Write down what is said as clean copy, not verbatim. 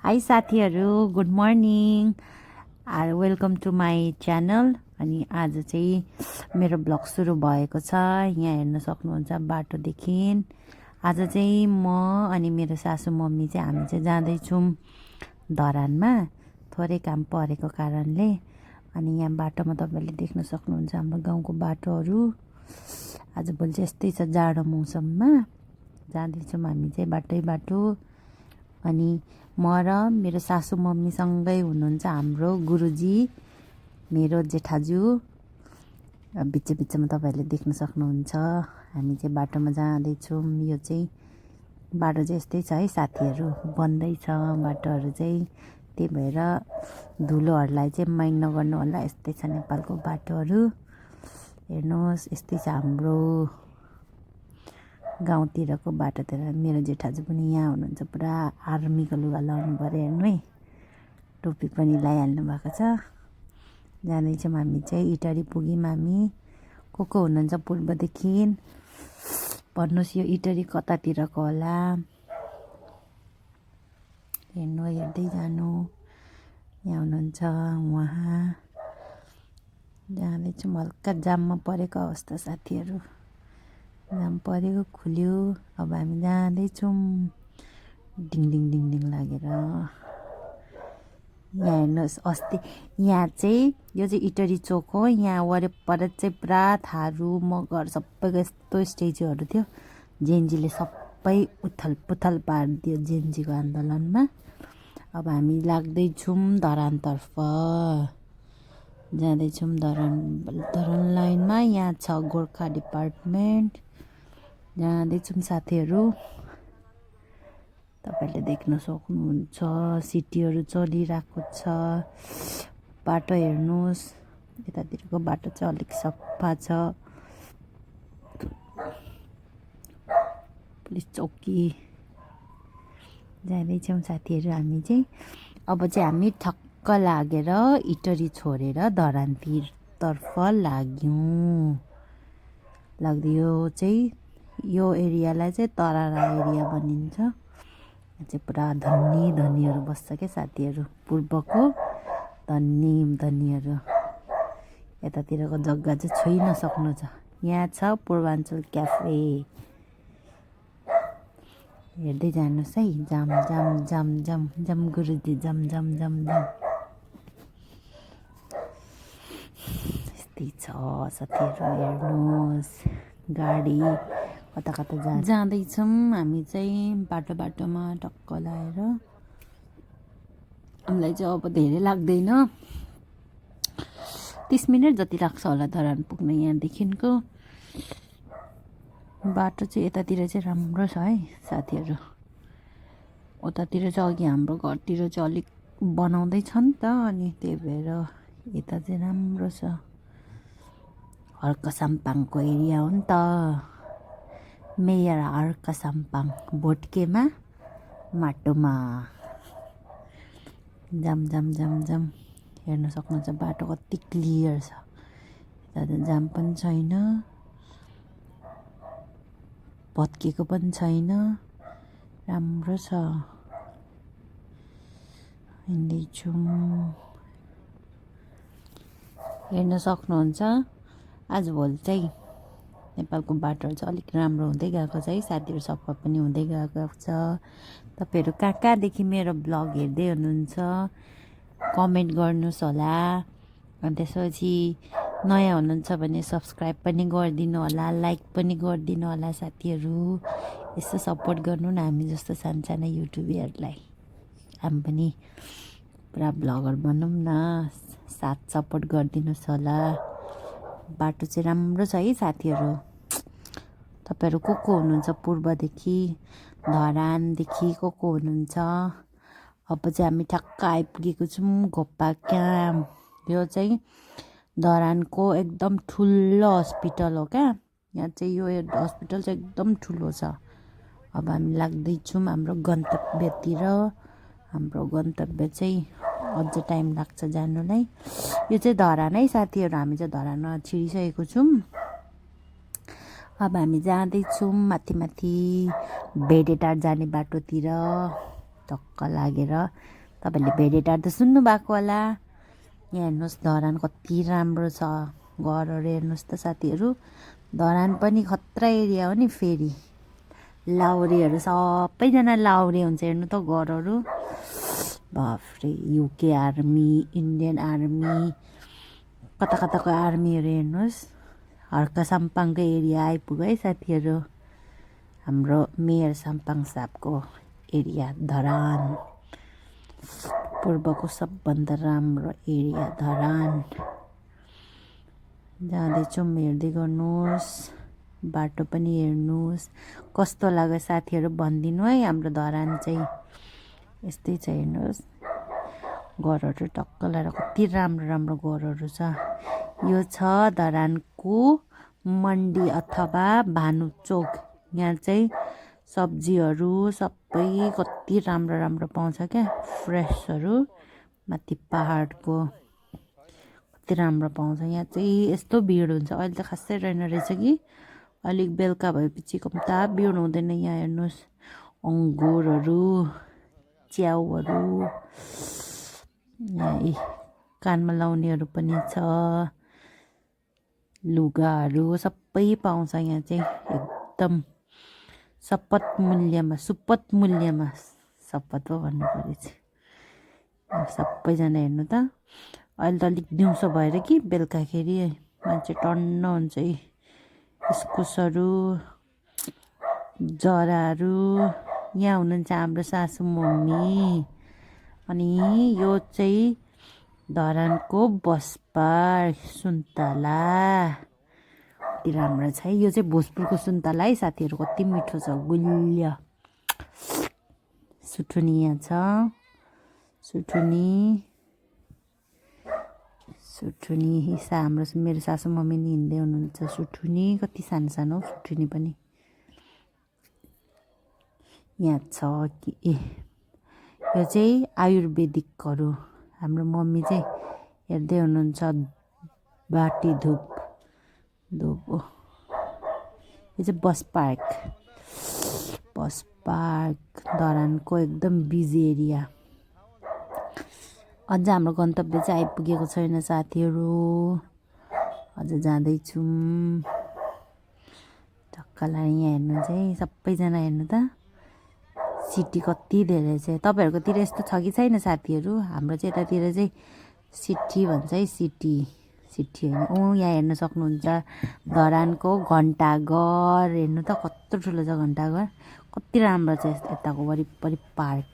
High साथीहरू, good morning. Welcome to my channel. अनि आज चाहिँ मेरो ब्लग सुरु भएको छ। यहाँ हेर्न सक्नुहुन्छ बाटोदेखि। आज चाहिँ म अनि मेरो सासू मम्मी चाहिँ हामी चाहिँ जाँदैछौँ धरानमा थोरै काम परेको कारणले। अनि यहाँ बाटोमा तपाईँले देख्न सक्नुहुन्छ हाम्रो गाउँको बाटोहरू। आजभोलि चाहिँ यस्तै छ, जाडो मौसममा जाँदैछौँ हामी चाहिँ बाटो। अनि म र मेरो सासू मम्मीसँगै हुनुहुन्छ हाम्रो गुरुजी, मेरो जेठाजु। बिचमा तपाईँहरूले देख्न सक्नुहुन्छ हामी चाहिँ बाटोमा जाँदैछौँ। यो चाहिँ बाटो चाहिँ यस्तै छ है साथीहरू, बन्दैछ बाटोहरू चाहिँ। त्यही भएर धुलोहरूलाई चाहिँ माइन्ड नगर्नु होला, यस्तै छ नेपालको बाटोहरू। हेर्नुहोस् यस्तै छ हाम्रो गाउँतिरको बाटोतिर। मेरो जेठाजु पनि यहाँ हुनुहुन्छ, पुरा आर्मीको लुगा लाउनु पऱ्यो, हेर्नु है, टोपी पनि लगाइहाल्नु भएको छ। जाँदैछौँ हामी चाहिँ इटरी पुग्यौँ हामी। को हुनुहुन्छ पूर्वदेखि भन्नुहोस्, यो इटरी कतातिरको होला, हेर्नु हेर्दै जानु। यहाँ हुनुहुन्छ उहाँ। जाँदैछौँ, हल्का जाममा परेको अवस्था साथीहरू, जाम परेको खुल्यो। अब हामी जाँदैछौँ डिङ डिङ लागेर। यहाँ हेर्नुहोस्, अस्ति यहाँ चाहिँ यो चाहिँ इटरी चोक हो। यहाँ वरिपरि चाहिँ पुरा थारू मगर सबैको यस्तो स्ट्याचुहरू थियो। जेएनजीले सबै उथल पारिदियो जेएनजीको आन्दोलनमा। अब हामी लाग्दैछौँ धरानतर्फ, जाँदैछौँ धरान लाइनमा। यहाँ छ गोर्खा डिपार्टमेन्ट। जाँदैछौँ साथीहरू, तपाईँले देख्न सक्नुहुन्छ सिटीहरू चलिरहेको छ। बाटो हेर्नुहोस्, यतातिरको बाटो चाहिँ अलिक सफा छ। पुलिस चौकी जाँदैछौँ साथीहरू हामी चाहिँ। अब चाहिँ हामी ठक्क लागेर इटरी छोडेर धरानतर्फ लाग्यो चाहिँ। यो एरियालाई चाहिँ तरारा एरिया भनिन्छ। यहाँ चाहिँ पुरा धनीहरू बस्छ क्या साथीहरू, पूर्वको धनीहरू। यतातिरको जग्गा चाहिँ छोइन सक्नु छ। यहाँ छ पूर्वाञ्चल क्याफे, हेर्दै जानुहोस् है। जाम गुरुजी, जाम। यस्तै छ साथीहरू, हेर्नुहोस् गाडी कता जाँदैछौँ हामी चाहिँ बाटोमा टक्क लाएर। हामीलाई चाहिँ अब धेरै लाग्दैन, 30 मिनट जति लाग्छ होला धरान पुग्न यहाँदेखिको। बाटो चाहिँ यतातिर चाहिँ राम्रो छ है साथीहरू। उतातिर चाहिँ अघि हाम्रो घरतिर चाहिँ अलिक बनाउँदैछ नि त, अनि त्यही भएर यता चाहिँ राम्रो छ। हर्क साम्पाङको एरिया हो नि त, मेयर हर्क साम्पाङ, भोटकेमा माटोमा। जाम हेर्न सक्नुहुन्छ बाटो कति क्लियर छ। यता त जाम पनि छैन, भत्किएको पनि छैन, राम्रो छ। हिँड्दैछौँ, हेर्न सक्नुहुन्छ आजभोलि चाहिँ नेपालको बाटोहरू चाहिँ अलिक राम्रो हुँदै गएको छ है साथीहरू, सफा पनि हुँदै गएको छ। तपाईँहरू कहाँदेखि मेरो ब्लग हेर्दै हुनुहुन्छ कमेन्ट गर्नुहोस् होला। अनि त्यसपछि नयाँ हुनुहुन्छ भने सब्सक्राइब पनि गरिदिनु होला, लाइक पनि गरिदिनु होला साथीहरू। यसो सपोर्ट गर्नु न हामी जस्तो साना युट्युबरहरूलाई। हामी पनि पुरा ब्लगर बनौँ न, साथ सपोर्ट गरिदिनुहोस् होला। बाटो चाहिँ राम्रो छ है साथीहरू। तपाईँहरू को हुनुहुन्छ पूर्वदेखि, धरानदेखि को हुनुहुन्छ। अब चाहिँ हामी ठक्क आइपुगेको छौँ घोप्पा क्याम्प। यो चाहिँ धरानको एकदम ठुलो हस्पिटल हो क्या। यहाँ चाहिँ यो हस्पिटल चाहिँ एकदम ठुलो छ। अब हामी लाग्दैछौँ हाम्रो गन्तव्यतिर। हाम्रो गन्तव्य चाहिँ अझ टाइम लाग्छ जानुलाई। यो चाहिँ धरान है साथीहरू, हामी चाहिँ धरानमा छिरिसकेको छौँ। अब हामी जाँदैछौँ माथि भेडेटार जाने बाटोतिर। टक्क लागेर तपाईँले भेडेटार त सुन्नु भएको होला। यहाँ हेर्नुहोस् धरान कति राम्रो छ, घरहरू हेर्नुहोस् त साथीहरू। धरान पनि खतरा एरिया हो नि फेरि। लाउरेहरू सबैजना लाउरे हुन्छ, हेर्नु त घरहरू। बाफ्रे, युके आर्मी, इन्डियन आर्मी, कता कताको आर्मीहरू हेर्नुहोस्। हर्का साम्पाङको एरिया आइपुग्यो है साथीहरू। हाम्रो मेयर साम्पाङ साहबको एरिया धरान, पूर्वको सबभन्दा राम्रो एरिया धरान। जाँदैछौँ, हेर्दै गर्नुहोस्, बाटो पनि हेर्नुहोस् कस्तो लाग्यो साथीहरू भनिदिनु है। हाम्रो धरान चाहिँ यस्तै छ, हेर्नुहोस् घरहरू टक्क लगाएर कति राम्रो राम्रो घरहरू छ। यो छ धरानको मन्डी अथवा भानु चोक। यहाँ चाहिँ सब्जीहरू सबै कति राम्रो राम्रो पाउँछ क्या, फ्रेसहरू। माथि पहाडको कति राम्रो पाउँछ। यहाँ चाहिँ यस्तो भिड हुन्छ, अहिले त खासै रहेन रहेछ कि। अलिक बेलुका भएपछि कम्ता भिड हुँदैन। यहाँ हेर्नुहोस् अङ्गुरहरू, च्याउहरू, यहाँ कानमा लाउनेहरू पनि छ, लुगाहरू सबै पाउँछ यहाँ चाहिँ एकदम सुपथ मूल्यमा शपथ पो भन्नु पऱ्यो चाहिँ। सबैजना हेर्नु त, अहिले त अलिक दिउँसो भएर कि बेलुकाखेरि मान्छे टन्न हुन्छ है। इस्कुसहरू, जराहरू, यहाँ हुनुहुन्छ हाम्रो सासु मम्मी। अनि यो चाहिँ धरानको बस पार्क सुन्तला, कति राम्रो छ है। यो चाहिँ भोजपुरको सुन्तला है साथीहरू, कति मिठो छ, गुलियो। सुठुनी यहाँ छ, सुठुनी हाम्रो मेरो सासु मम्मी नि हिँड्दै हुनुहुन्छ। सुठुनी कति सानो सानो सुठुनी पनि यहाँ छ कि। यो चाहिँ आयुर्वेदिकहरू, हाम्रो मम्मी चाहिँ हेर्दै हुनुहुन्छ। बाटी धुप हो। यो चाहिँ बस पार्क धरानको एकदम बिजी एरिया। अझ हाम्रो गन्तव्य चाहिँ आइपुगेको छैन साथीहरू, अझ जाँदैछौँ। ढक्कलाई यहाँ हेर्नु चाहिँ सबैजना हेर्नु त, सिटी कति धेरै छ। तपाईँहरूकोतिर यस्तो छ कि छैन साथीहरू? हाम्रो चाहिँ यतातिर चाहिँ सिटी भन्छ है, सिटी होइन। यहाँ हेर्न सक्नुहुन्छ धरानको घन्टाघर, हेर्नु त कत्रो ठुलो छ घन्टाघर, कति राम्रो छ यताको वरिपरि पार्क।